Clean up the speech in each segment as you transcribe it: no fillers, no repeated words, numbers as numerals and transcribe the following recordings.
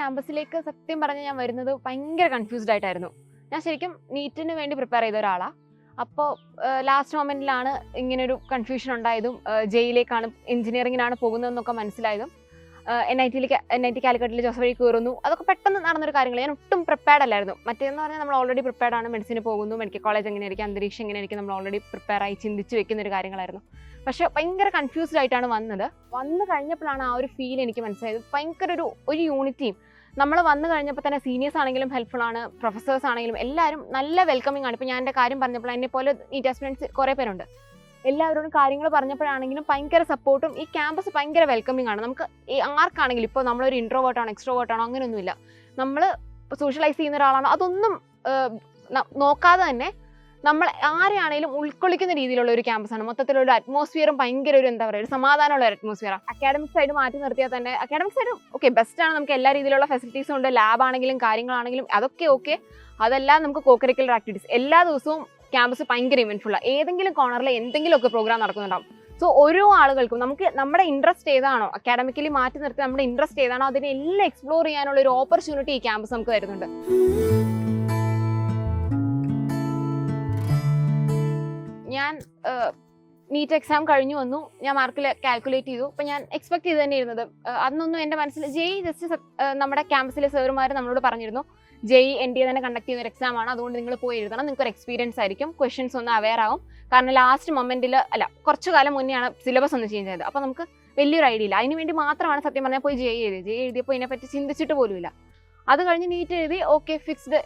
ക്യാമ്പസിലേക്ക് സത്യം പറഞ്ഞാൽ ഞാൻ വരുന്നത് ഭയങ്കര കൺഫ്യൂസ്ഡ് ആയിട്ടായിരുന്നു. ഞാൻ ശരിക്കും നീറ്റിന് വേണ്ടി പ്രിപ്പയർ ചെയ്ത ഒരാളാണ്. അപ്പോൾ ലാസ്റ്റ് മൊമെന്റിലാണ് ഇങ്ങനൊരു കൺഫ്യൂഷൻ ഉണ്ടായതും ജെയിലേക്കാണ് എഞ്ചിനീയറിങ്ങിനാണ് പോകുന്നതെന്നൊക്കെ മനസ്സിലായതും NIT കാലിക്കറ്റിൽ ജോസഫ് വഴി കയറുന്നു. അതൊക്കെ പെട്ടെന്ന് നടന്നൊരു കാര്യങ്ങൾ. ഞാൻ ഒട്ടും പ്രിപ്പയർഡ് അല്ലായിരുന്നു. മറ്റേന്ന് പറഞ്ഞാൽ നമ്മൾ ഓൾറെഡി പ്രിപ്പയർഡ് ആണ്. മെഡിസിന് പോകുന്നു, മെഡിക്കൽ കോളേജ് എങ്ങനെയായിരിക്കും, അന്തരീക്ഷം എങ്ങനെയായിരിക്കും, നമ്മൾ ഓൾറെഡി പ്രിപ്പയർ ആയി ചിന്തിച്ച് വെക്കുന്ന ഒരു കാര്യങ്ങളായിരുന്നു. പക്ഷെ ഭയങ്കര കൺഫ്യൂസ്ഡ് ആയിട്ടാണ് വന്നു കഴിഞ്ഞപ്പോഴാണ് ആ ഒരു ഫീൽ എനിക്ക് മനസ്സിലായത്. ഭയങ്കര ഒരു യൂണിറ്റിയും നമ്മൾ വന്നു കഴിഞ്ഞപ്പോൾ തന്നെ സീനിയേഴ്സ് ആണെങ്കിലും ഹെൽപ്ഫുൾ ആണ്, പ്രൊഫസേഴ്സ് ആണെങ്കിലും എല്ലാവരും നല്ല വെൽക്കമിങ് ആണ്. ഇപ്പോൾ ഞാൻ എൻ്റെ കാര്യം പറഞ്ഞപ്പോൾ എന്നെ പോലെ നീറ്റ് ആസ്പിറൻസ് കുറേ പേരുണ്ട്. എല്ലാവരോടും കാര്യങ്ങൾ പറഞ്ഞപ്പോഴാണെങ്കിലും ഭയങ്കര സപ്പോർട്ടും. ഈ ക്യാമ്പസ് ഭയങ്കര വെൽക്കമിങ് ആണ്. നമുക്ക് ആർക്കാണെങ്കിലും, ഇപ്പോൾ നമ്മളൊരു ഇൻട്രോവേർട്ടാണോ എക്സ്ട്രോവേർട്ടാണോ അങ്ങനെയൊന്നുമില്ല. നമ്മൾ സോഷ്യലൈസ് ചെയ്യുന്ന ഒരാളാണോ അതൊന്നും നോക്കാതെ തന്നെ നമ്മൾ ആരെയാണെങ്കിലും ഉൾക്കൊള്ളിക്കുന്ന രീതിയിലുള്ള ഒരു ക്യാമ്പസാണ്. മൊത്തത്തിലുള്ള അറ്റ്മോസ്ഫിയറും ഭയങ്കര ഒരു എന്താ പറയുക, ഒരു സമാധാനമുള്ള ഒരു അറ്റ്മോസ്ഫിയറാണ്. അക്കാഡമിക് സൈഡ് മാറ്റി നിർത്തിയാൽ തന്നെ അക്കാഡമിക് സൈഡ് ഓക്കെ ബെസ്റ്റാണ്. നമുക്ക് എല്ലാ രീതിയിലുള്ള ഫെസിലിറ്റീസും ഉണ്ട്. ലാബാണെങ്കിലും കാര്യങ്ങളാണെങ്കിലും അതൊക്കെ ഓക്കെ. അതെല്ലാം നമുക്ക് കോ കരിക്കുലർ ആക്ടിവിറ്റീസ് എല്ലാ ദിവസവും ക്യാമ്പസ് ഭയങ്കര ഇവന്റ്ഫുള്ളാണ്. ഏതെങ്കിലും കോർണറിൽ എന്തെങ്കിലുമൊക്കെ പ്രോഗ്രാം നടക്കുന്നുണ്ടാവും. സോ ഓരോ ആളുകൾക്കും നമുക്ക് നമ്മുടെ ഇൻട്രസ്റ്റ് ഏതാണോ, അക്കാഡമിക്കലി മാറ്റി നിർത്തി നമ്മുടെ ഇൻട്രസ്റ്റ് ഏതാണോ അതിനെ എല്ലാം എക്സ്പ്ലോർ ചെയ്യാനുള്ള ഒരു ഓപ്പർച്യൂണിറ്റി ഈ ക്യാമ്പസ് നമുക്ക് തരുന്നുണ്ട്. ഞാൻ നീറ്റ് എക്സാം കഴിഞ്ഞു വന്നു. ഞാൻ മാർക്കിൽ കാൽക്കുലേറ്റ് ചെയ്തു. അപ്പം ഞാൻ എക്സ്പെക്ട് ചെയ്ത് തന്നെ ഇരുന്നത് അന്നൊന്നും എൻ്റെ മനസ്സിൽ ജസ്റ്റ് നമ്മുടെ ക്യാമ്പസിലെ സാറുമാർ നമ്മളോട് പറഞ്ഞിരുന്നു, NDA തന്നെ കണ്ടക്ട് ചെയ്യുന്ന ഒരു എക്സാം ആണ്, അതുകൊണ്ട് നിങ്ങൾ പോയി എഴുതണം, നിങ്ങൾക്ക് ഒരു എക്സ്പീരിയൻസ് ആയിരിക്കും, ക്വസ്റ്റ്യൻസ് ഒന്ന് അവെയർ ആവും. കാരണം ലാസ്റ്റ് മൊമെന്റിൽ കുറച്ചു കാലം മുന്നെയാണ് സിലബസ് ഒന്ന് ചേഞ്ച് ചെയ്തത്. അപ്പോൾ നമുക്ക് വലിയൊരു ഐഡിയ ഇല്ല. അതിന് വേണ്ടി മാത്രമാണ് സത്യം പറഞ്ഞാൽ പോയി എഴുതിയപ്പോൾ ഇതിനെപ്പറ്റി ചിന്തിച്ചിട്ട് പോലുമില്ല. അത് കഴിഞ്ഞ് നീറ്റ് എഴുതി ഓക്കെ ഫിക്സ്ഡ്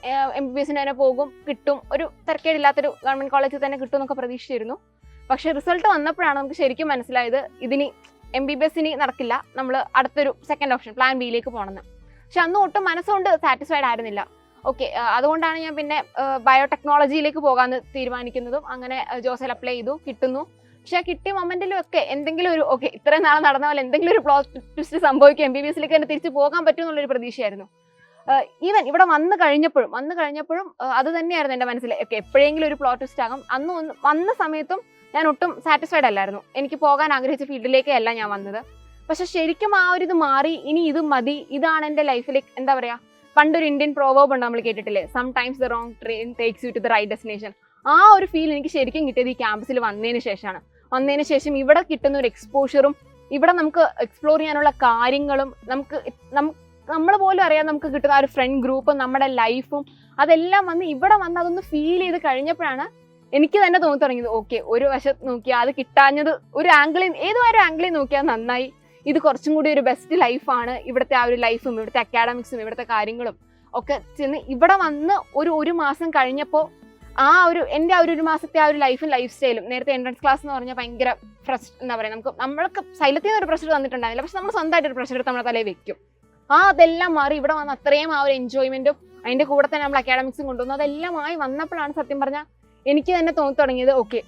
MBBS തന്നെ പോകും, കിട്ടും, ഒരു തിരക്കേടില്ലാത്തൊരു ഗവൺമെന്റ് കോളേജിൽ തന്നെ കിട്ടും എന്നൊക്കെ പ്രതീക്ഷിച്ചിരുന്നു. പക്ഷെ റിസൾട്ട് വന്നപ്പോഴാണ് നമുക്ക് ശരിക്കും മനസ്സിലായത് ഇതിന് MBBS നടക്കില്ല, നമ്മൾ അടുത്തൊരു സെക്കൻഡ് ഓപ്ഷൻ പ്ലാൻ ബിയിലേക്ക് പോകണമെന്ന്. പക്ഷെ അന്ന് ഒട്ടും മനസ്സുകൊണ്ട് സാറ്റിസ്ഫൈഡ് ആയിരുന്നില്ല. ഓക്കെ, അതുകൊണ്ടാണ് ഞാൻ പിന്നെ ബയോടെക്നോളജിയിലേക്ക് പോകാമെന്ന് തീരുമാനിക്കുന്നതും. അങ്ങനെ ജോസൽ അപ്ലൈ ചെയ്തു, കിട്ടുന്നു. പക്ഷെ കിട്ടിയ മൊമെന്റിലും ഒക്കെ എന്തെങ്കിലും ഒരു ഓക്കെ ഇത്രയും നാളെ നടന്ന പോലെ എന്തെങ്കിലും ഒരു പ്ലോട്ട് ട്വിസ്റ്റ് സംഭവിക്കും, MBBS തന്നെ തിരിച്ച് പോകാൻ പറ്റും എന്നുള്ളൊരു പ്രതീക്ഷയായിരുന്നു. ഈവൻ ഇവിടെ വന്നു കഴിഞ്ഞപ്പോഴും അത് തന്നെയായിരുന്നു എൻ്റെ മനസ്സിൽ. ഓക്കെ എപ്പോഴെങ്കിലും ഒരു പ്ലോട്ട് ട്വിസ്റ്റ് ആകും. വന്ന സമയത്തും ഞാൻ ഒട്ടും സാറ്റിസ്ഫൈഡ് അല്ലായിരുന്നു. എനിക്ക് പോകാൻ ആഗ്രഹിച്ച ഫീൽഡിലേക്കേ അല്ല ഞാൻ വന്നത്. പക്ഷെ ശരിക്കും ആ ഒരു ഇത് മാറി, ഇനി ഇത് മതി, ഇതാണ് എൻ്റെ ലൈഫിലേക്ക് എന്താ പറയുക, പണ്ടൊരു ഇന്ത്യൻ പ്രോവേർബ് ഉണ്ട് നമ്മൾ കേട്ടിട്ടില്ലേ, sometimes the wrong train takes you to the right destination. ആ ഒരു ഫീൽ എനിക്ക് ശരിക്കും കിട്ടിയത് ഈ ക്യാമ്പസിൽ വന്നതിന് ശേഷം ഇവിടെ കിട്ടുന്ന ഒരു എക്സ്പോഷറും ഇവിടെ നമുക്ക് എക്സ്പ്ലോർ ചെയ്യാനുള്ള കാര്യങ്ങളും നമ്മൾ പോലും അറിയാതെ നമുക്ക് കിട്ടുന്ന ആ ഒരു ഫ്രണ്ട് ഗ്രൂപ്പും നമ്മുടെ ലൈഫും അതെല്ലാം ഇവിടെ വന്ന് അതൊന്ന് ഫീൽ ചെയ്ത് കഴിഞ്ഞപ്പോഴാണ് എനിക്ക് തന്നെ തോന്നി തുടങ്ങിയത് ഓക്കെ ഒരു വശത്ത് നോക്കിയാൽ അത് കിട്ടാഞ്ഞത് ഒരു ആംഗിളിൽ നോക്കിയാൽ നന്നായി, ഇത് കുറച്ചും കൂടി ഒരു ബെസ്റ്റ് ലൈഫാണ്. ഇവിടുത്തെ ആ ഒരു ലൈഫും ഇവിടുത്തെ അക്കാഡമിക്സും ഇവിടുത്തെ കാര്യങ്ങളും ഒക്കെ ചെന്ന് ഇവിടെ വന്ന് ഒരു മാസം കഴിഞ്ഞപ്പോൾ എൻ്റെ ആ ഒരു മാസത്തെ ആ ഒരു ലൈഫ് സ്റ്റൈലും നേരത്തെ എൻട്രൻസ് ക്ലാസ് എന്ന് പറഞ്ഞാൽ ഭയങ്കര എന്താ പറയുക, നമ്മൾക്ക് സൈലത്തിൽ നിന്ന് ഒരു പ്രഷർ തന്നിട്ടുണ്ടായിരുന്നില്ല. പക്ഷെ നമ്മൾ സ്വന്തമായിട്ട് ഒരു പ്രഷർ എടുത്ത് നമ്മുടെ തലയിൽ വെക്കും. അതെല്ലാം മാറി ഇവിടെ വന്ന് അത്രയും ആ ഒരു എൻജോയ്മെന്റും അതിന്റെ കൂടെ തന്നെ നമ്മൾ അക്കാഡമിക്സും കൊണ്ടുവന്നു. അതെല്ലാം ആയി വന്നപ്പോഴാണ് സത്യം പറഞ്ഞാൽ എനിക്ക് തന്നെ തോന്നി തുടങ്ങിയത് ഓക്കെ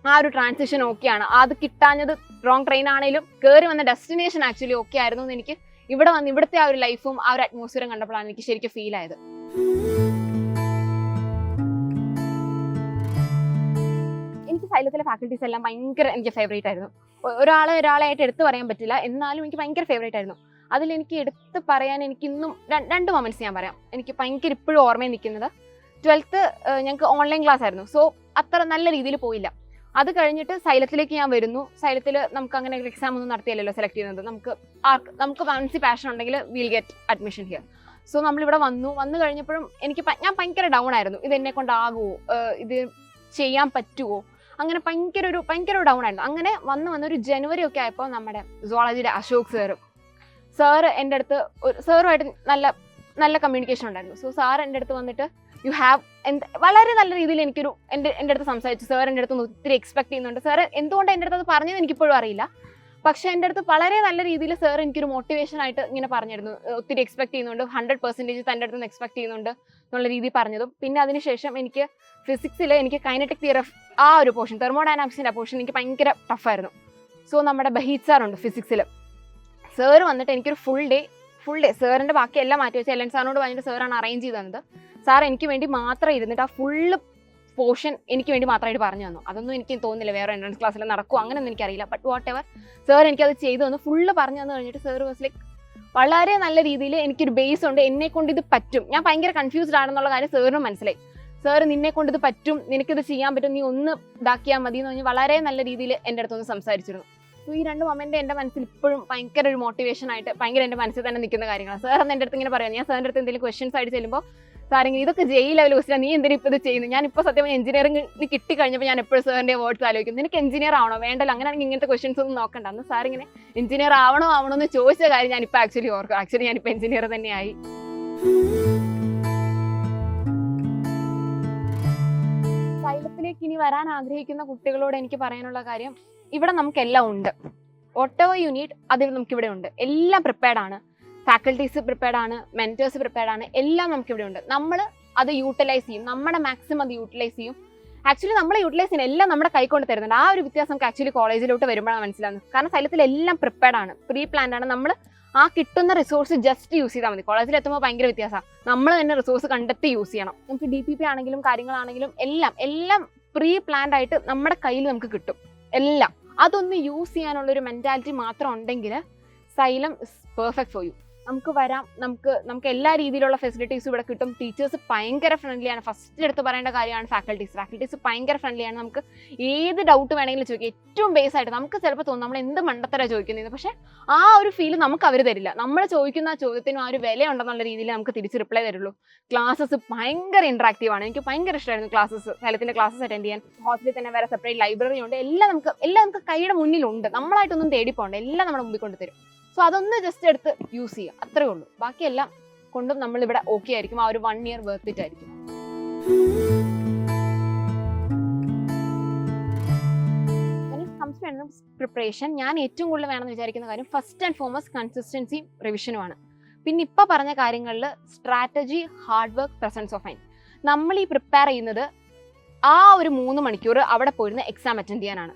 ആ ഒരു ട്രാൻസിഷൻ ഓക്കെയാണ്. അത് കിട്ടാഞ്ഞത് റോങ് ട്രെയിൻ ആണെങ്കിലും കയറി വന്ന ഡെസ്റ്റിനേഷൻ ആക്ച്വലി ഓക്കെ ആയിരുന്നു എന്ന് എനിക്ക് ഇവിടെ വന്ന് ഇവിടുത്തെ ആ ഒരു ലൈഫും ആ ഒരു അറ്റ്മോസ്ഫിയറും കണ്ടപ്പോഴാണ് എനിക്ക് ശരിക്കും ഫീൽ ആയത്. എനിക്ക് സൈലത്തിലെ ഫാക്കൽറ്റീസ് എല്ലാം ഭയങ്കര എനിക്ക് ഫേവറേറ്റ് ആയിരുന്നു. ഒരാളായിട്ട് എടുത്തു പറയാൻ പറ്റില്ല, എന്നാലും എനിക്ക് ഭയങ്കര ഫേവറേറ്റ് ആയിരുന്നു. അതിലെനിക്ക് എടുത്ത് പറയാൻ എനിക്കിന്നും രണ്ട് മൊമെന്റ്സ് ഞാൻ പറയാം. എനിക്ക് ഭയങ്കര ഇപ്പോഴും ഓർമ്മയിൽ നിൽക്കുന്നത് 12th ഞങ്ങൾക്ക് ഓൺലൈൻ ക്ലാസ് ആയിരുന്നു. സോ അത്ര നല്ല രീതിയിൽ പോയില്ല. അത് കഴിഞ്ഞിട്ട് സൈലത്തിലേക്ക് ഞാൻ വരുന്നു. സൈലത്തിൽ നമുക്ക് അങ്ങനെ ഒരു എക്സാം ഒന്നും നടത്തിയല്ലോ സെലക്ട് ചെയ്യുന്നത്. നമുക്ക് മനസ്സിൽ പാഷൻ ഉണ്ടെങ്കിൽ will get admission here. So നമ്മളിവിടെ വന്നു കഴിഞ്ഞപ്പോഴും ഞാൻ ഭയങ്കര ഡൗൺ ആയിരുന്നു. ഇത് എന്നെ കൊണ്ടാകുമോ, ഇത് ചെയ്യാൻ പറ്റുമോ, അങ്ങനെ ഭയങ്കര ഡൗൺ ആയിരുന്നു. അങ്ങനെ വന്നൊരു ജനുവരി ഒക്കെ ആയപ്പോൾ നമ്മുടെ സുവോളജിയുടെ അശോക് സാറ് എൻ്റെ അടുത്ത് സാറുമായിട്ട് നല്ല കമ്മ്യൂണിക്കേഷൻ ഉണ്ടായിരുന്നു. സോ സാർ എൻ്റെ അടുത്ത് വന്നിട്ട് വളരെ നല്ല രീതിയിൽ എൻ്റെ അടുത്ത് സംസാരിച്ചു. സാർ എൻ്റെ അടുത്ത് ഒത്തിരി എക്സ്പെക്ട് ചെയ്യുന്നുണ്ട്. സാർ എന്തുകൊണ്ട് എൻ്റെ അടുത്ത് അത് പറഞ്ഞത് എനിക്കിപ്പോഴും അറിയില്ല. പക്ഷെ എൻ്റെ അടുത്ത് വളരെ നല്ല രീതിയിൽ സാർ എനിക്കൊരു മോട്ടിവേഷൻ ആയിട്ട് ഇങ്ങനെ പറഞ്ഞിരുന്നു. ഒത്തിരി എക്സ്പെക്ട് ചെയ്യുന്നുണ്ട്, 100% തൻ്റെ അടുത്ത് നിന്ന് എക്സ്പെക്ട് ചെയ്യുന്നുണ്ട് എന്നുള്ള രീതിയിൽ പറഞ്ഞതും. പിന്നെ അതിനുശേഷം എനിക്ക് ഫിസിക്സിൽ എനിക്ക് കൈനറ്റിക് തിയറി ആ ഒരു പോർഷൻ, തെർമോഡൈനാമിക്സിൻ്റെ ആ പോർഷൻ എനിക്ക് ഭയങ്കര ടഫായിരുന്നു. സോ നമ്മുടെ ബഹീത് സാറുണ്ട് ഫിസിക്സിൽ, സാർ വന്നിട്ട് എനിക്കൊരു ഫുൾ ഡേ സാറിൻ്റെ ബാക്കി എല്ലാം മാറ്റി വെച്ച് എൽ സാറിനോട് പറഞ്ഞിട്ട് സാറാണ് അറേഞ്ച് ചെയ്ത് തന്നത്. സാർ എനിക്ക് വേണ്ടി മാത്രം ഇരുന്നിട്ട് ആ ഫുള്ള് പോർഷൻ എനിക്ക് വേണ്ടി മാത്രമായിട്ട് പറഞ്ഞു തന്നു. അതൊന്നും എനിക്ക് തോന്നുന്നില്ല വേറെ എൻട്രൻസ് ക്ലാസ്സിൽ നടക്കുമോ അങ്ങനെയൊന്നും എനിക്കറിയില്ല. ബട്ട് വാട്ട് എവർ സാർ എനിക്കത് ചെയ്തു തന്നു, ഫുള്ള് പറഞ്ഞു തന്നു കഴിഞ്ഞിട്ട് സാർ വാസ് ലൈക്ക് വളരെ നല്ല രീതിയിൽ എനിക്കൊരു ബേസ് ഉണ്ട്, എന്നെ കൊണ്ട് ഇത് പറ്റും, ഞാൻ ഭയങ്കര കൺഫ്യൂസ്ഡ് ആണെന്നുള്ള കാര്യം സാറിനും മനസ്സിലായി. സാറ് നിന്നെ കൊണ്ട് ഇത് പറ്റും, നിനക്കിത് ചെയ്യാൻ പറ്റും, നീ ഒന്ന് ഇതാക്കിയാൽ മതി എന്ന് പറഞ്ഞ് വളരെ നല്ല രീതിയിൽ എൻ്റെ അടുത്തൊന്ന് സംസാരിച്ചിരുന്നു. അപ്പോൾ ഈ 2 മൊമെന്റ് എൻ്റെ മനസ്സിൽ ഇപ്പോഴും ഭയങ്കര ഒരു മോട്ടിവേഷൻ ആയിട്ട് ഭയങ്കര എൻ്റെ മനസ്സിൽ തന്നെ നിൽക്കുന്ന കാര്യങ്ങളാണ്. സാർ എന്ന് എൻ്റെ അടുത്ത് ഇങ്ങനെ പറയാം, ഞാൻ സാറിൻ്റെ അടുത്ത് എന്തെങ്കിലും ക്വസ്റ്റ്യൻസ് ആയിട്ട് ചെല്ലുമ്പോൾ സാറിങ്ങനെ ഇതൊക്കെ ജെയ് ലെവൽ ക്വസ്റ്റ്യൻ, നീ എന്തിനാ ഇപ്പോൾ ഇത് ചെയ്യുന്നത്? ഞാനിപ്പോൾ സത്യം എഞ്ചിനീയറിംഗ് കിട്ടിക്കഴിഞ്ഞപ്പോൾ ഞാൻ എപ്പോഴും സാറിൻ്റെ വേർഡ്സ് ആലോചിക്കും, നിനക്ക് എഞ്ചിനീയർ ആവണോ വേണ്ടല്ലോ, അങ്ങനെയാണെങ്കിൽ ഇങ്ങനത്തെ ക്വസ്റ്റ്യൻസ് ഒന്നും നോക്കണ്ട. അന്ന് സാറിങ്ങനെ എഞ്ചിനീയർ ആവണോ എന്ന് ചോദിച്ച കാര്യം ഞാനിപ്പോൾ ആക്ച്വലി ഓർക്കും. ആക്ച്വലി ഞാനിപ്പോൾ എഞ്ചിനീയർ തന്നെയായി. സൈലത്തിലേക്ക് ഇനി വരാൻ ആഗ്രഹിക്കുന്ന കുട്ടികളോട് എനിക്ക് പറയാനുള്ള കാര്യം, ഇവിടെ നമുക്കെല്ലാം ഉണ്ട്. whatever you need അതിൽ നമുക്കിവിടെ ഉണ്ട്. എല്ലാം പ്രിപ്പയർഡ് ആണ്, ഫാക്കൽറ്റീസ് പ്രിപ്പയർഡ് ആണ്, മെന്റേഴ്സ് പ്രിപ്പയർഡ് ആണ്, എല്ലാം നമുക്കിവിടെ ഉണ്ട്. നമ്മൾ അത് യൂട്ടിലൈസ് ചെയ്യും, നമ്മുടെ മാക്സിമം അത് യൂട്ടിലൈസ് ചെയ്യും. ആക്ച്വലി നമ്മൾ യൂട്ടിലൈസ് ചെയ്യുന്ന എല്ലാം നമ്മുടെ കൈകൊണ്ട് തരുന്നുണ്ട്. ആ ഒരു വ്യത്യാസം നമുക്ക് ആക്ച്വലി കോളേജിലോട്ട് വരുമ്പോഴാണ് മനസ്സിലാകുന്നത്. കാരണം സൈലത്തിൽ എല്ലാം പ്രിപ്പയർഡ് ആണ്, പ്രീ പ്ലാൻഡ് ആണ്. നമ്മൾ ആ കിട്ടുന്ന റിസോഴ്സ് ജസ്റ്റ് യൂസ് ചെയ്താൽ മതി. കോളേജിൽ എത്തുമ്പോൾ ഭയങ്കര വ്യത്യാസമാണ്, നമ്മൾ തന്നെ റിസോഴ്സ് കണ്ടെത്തി യൂസ് ചെയ്യണം. നമുക്ക് DPP ആണെങ്കിലും കാര്യങ്ങളാണെങ്കിലും എല്ലാം പ്രീ പ്ലാൻഡ് ആയിട്ട് നമ്മുടെ കയ്യിൽ നമുക്ക് കിട്ടും എല്ലാം. അതൊന്ന് യൂസ് ചെയ്യാനുള്ളൊരു മെൻറ്റാലിറ്റി മാത്രം ഉണ്ടെങ്കിൽ xylem is perfect for you. നമുക്ക് വരാം, നമുക്ക് എല്ലാ രീതിയിലുള്ള ഫെസിലിറ്റീസും ഇവിടെ കിട്ടും. ടീച്ചേഴ്സ് ഭയങ്കര ഫ്രണ്ട്ലിയാണ്. ഫസ്റ്റ് എടുത്ത് പറയേണ്ട കാര്യമാണ് ഫാക്കൽറ്റീസ് ഭയങ്കര ഫ്രണ്ട്ലിയാണ്. നമുക്ക് ഏത് ഡൗട്ട് വേണമെങ്കിലും ചോദിക്കാം. ഏറ്റവും ബേസ് ആയിട്ട് നമുക്ക് ചിലപ്പോൾ തോന്നും നമ്മൾ എന്ത് മണ്ടത്തര ചോദിക്കുന്നത്, പക്ഷേ ആ ഒരു ഫീൽ നമുക്ക് അവർ തരില്ല. നമ്മൾ ചോദിക്കുന്ന ചോദ്യത്തിനും ആ ഒരു വില ഉണ്ടെന്നുള്ള രീതിയിൽ നമുക്ക് തിരിച്ച് റിപ്ലൈ തരുള്ളൂ. ക്ലാസ്സസ് ഭയങ്കര ഇൻട്രാക്റ്റീവ് ആണ്. എനിക്ക് ഭയങ്കര ഇഷ്ടമായിരുന്നു സൈലത്തിൻ്റെ ക്ലാസ്സസ് അറ്റൻഡ് ചെയ്യാൻ. ഹോസ്റ്റലിൽ തന്നെ വേറെ സെപ്പറേറ്റ് ലൈബ്രറി ഉണ്ട്. എല്ലാം നമുക്ക് കൈയുടെ മുന്നിലുണ്ട്. നമ്മളായിട്ടൊന്നും തേടിപ്പോണ്ട്, എല്ലാം നമ്മുടെ മുമ്പിൽ കൊണ്ട് തരും. സോ അതൊന്ന് ജസ്റ്റ് എടുത്ത് യൂസ് ചെയ്യുക, അത്രേ ഉള്ളൂ. ബാക്കിയെല്ലാം കൊണ്ടും നമ്മളിവിടെ ഓക്കെ ആയിരിക്കും. ആ ഒരു 1 year വർത്ത് ഇറ്റ് ആയിരിക്കും. പ്രിപ്പറേഷൻ ഞാൻ ഏറ്റവും കൂടുതൽ വേണമെന്ന് വിചാരിക്കുന്ന കാര്യം ഫസ്റ്റ് ആൻഡ് ഫോർമോസ്റ്റ് കൺസിസ്റ്റൻസിയും റിവിഷനുമാണ്. പിന്നെ ഇപ്പോൾ പറഞ്ഞ കാര്യങ്ങളിൽ strategy, hard work, presence of mind. നമ്മൾ ഈ പ്രിപ്പയർ ചെയ്യുന്നത് ആ ഒരു 3 മണിക്കൂർ അവിടെ പോയിരുന്ന് എക്സാം അറ്റൻഡ് ചെയ്യാനാണ്.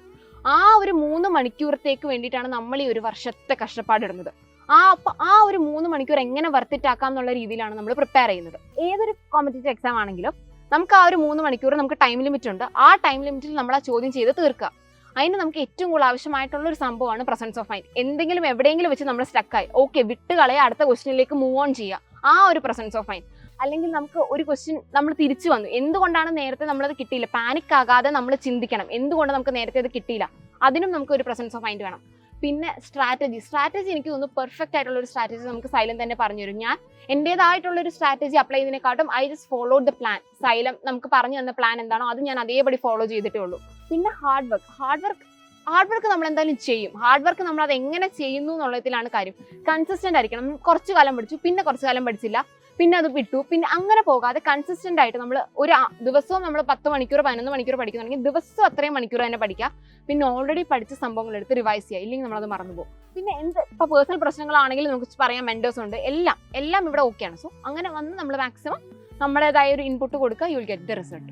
ആ ഒരു 3 മണിക്കൂറത്തേക്ക് വേണ്ടിയിട്ടാണ് നമ്മൾ ഈ ഒരു വർഷത്തെ കഷ്ടപ്പാടിടുന്നത്. ആ ഒരു 3 മണിക്കൂർ എങ്ങനെ വർത്തിട്ടാക്കാം എന്നുള്ള രീതിയിലാണ് നമ്മൾ പ്രിപ്പയർ ചെയ്യുന്നത്. ഏതൊരു കോമ്പറ്റേറ്റീവ് എക്സാം ആണെങ്കിലും നമുക്ക് ആ ഒരു 3 മണിക്കൂർ നമുക്ക് ടൈം ലിമിറ്റ് ഉണ്ട്. ആ ടൈം ലിമിറ്റിൽ നമ്മൾ ആ ചോദ്യം ചെയ്ത് തീർക്കുക. അതിന് നമുക്ക് ഏറ്റവും കൂടുതൽ ആവശ്യമായിട്ടുള്ള ഒരു സംഭവമാണ് പ്രസൻസ് ഓഫ് മൈൻഡ്. എന്തെങ്കിലും എവിടെയെങ്കിലും വെച്ച് നമ്മൾ സ്റ്റക്കായി, ഓക്കെ വിട്ടുകളയെ, അടുത്ത ക്വസ്റ്റ്യനിലേക്ക് മൂവ് ഓൺ ചെയ്യുക. ആ ഒരു പ്രസൻസ് ഓഫ് മൈൻഡ്. അല്ലെങ്കിൽ നമുക്ക് ഒരു ക്വസ്റ്റ്യൻ നമ്മൾ തിരിച്ചു വന്നു, എന്തുകൊണ്ടാണ് നേരത്തെ നമ്മളത് കിട്ടിയില്ല, പാനിക് ആകാതെ നമ്മൾ ചിന്തിക്കണം, എന്തുകൊണ്ട് നമുക്ക് നേരത്തെ അത് കിട്ടിയില്ല. അതിനും നമുക്ക് ഒരു പ്രസൻസ് ഓഫ് മൈൻഡ് വേണം. പിന്നെ സ്ട്രാറ്റജി എനിക്ക് തോന്നുന്നു പെർഫെക്റ്റ് ആയിട്ടുള്ള ഒരു സ്ട്രാറ്റജി നമുക്ക് സൈലം തന്നെ പറഞ്ഞു തരും. ഞാൻ എൻ്റെതായിട്ടുള്ള ഒരു സ്ട്രാറ്റജി അപ്ലൈ ചെയ്യുന്നതിനെക്കാട്ടും I just follow the plan. Xylem നമുക്ക് പറഞ്ഞു തന്ന പ്ലാൻ എന്താണോ അത് ഞാൻ അതേപടി ഫോളോ ചെയ്തിട്ടേ ഉള്ളൂ. പിന്നെ ഹാർഡ് വർക്ക് നമ്മൾ എന്തായാലും ചെയ്യും. ഹാർഡ് വർക്ക് നമ്മൾ അത് എങ്ങനെ ചെയ്യുന്നു എന്നുള്ളതിലാണ് കാര്യം. കൺസിസ്റ്റന്റ് ആയിരിക്കണം. കുറച്ചു കാലം പഠിച്ചു, പിന്നെ കുറച്ചു കാലം പഠിച്ചില്ല, പിന്നെ അത് വിട്ടു, പിന്നെ അങ്ങനെ പോകാതെ കൺസിസ്റ്റന്റ് ആയിട്ട് നമ്മൾ ഒരു ദിവസവും നമ്മൾ 10 മണിക്കൂർ 11 മണിക്കൂർ പഠിക്കുന്നുണ്ടെങ്കിൽ ദിവസം അത്രയും മണിക്കൂർ തന്നെ പഠിക്കുക. പിന്നെ ഓൾറെഡി പഠിച്ച സംഭവങ്ങൾ എടുത്ത് റിവൈസ് ചെയ്യുക, ഇല്ലെങ്കിൽ നമ്മളത് മറന്നുപോകും. പിന്നെ ഇപ്പോൾ പേഴ്സണൽ പ്രശ്നങ്ങളാണെങ്കിൽ നമുക്ക് പറയാൻ മെന്റേഴ്സ് ഉണ്ട്, എല്ലാം ഇവിടെ ഓക്കെയാണ്. സോ അങ്ങനെ വന്ന് നമ്മൾ മാക്സിമം നമ്മുടേതായ ഒരു ഇൻപുട്ട് കൊടുക്കുക, you will get the result.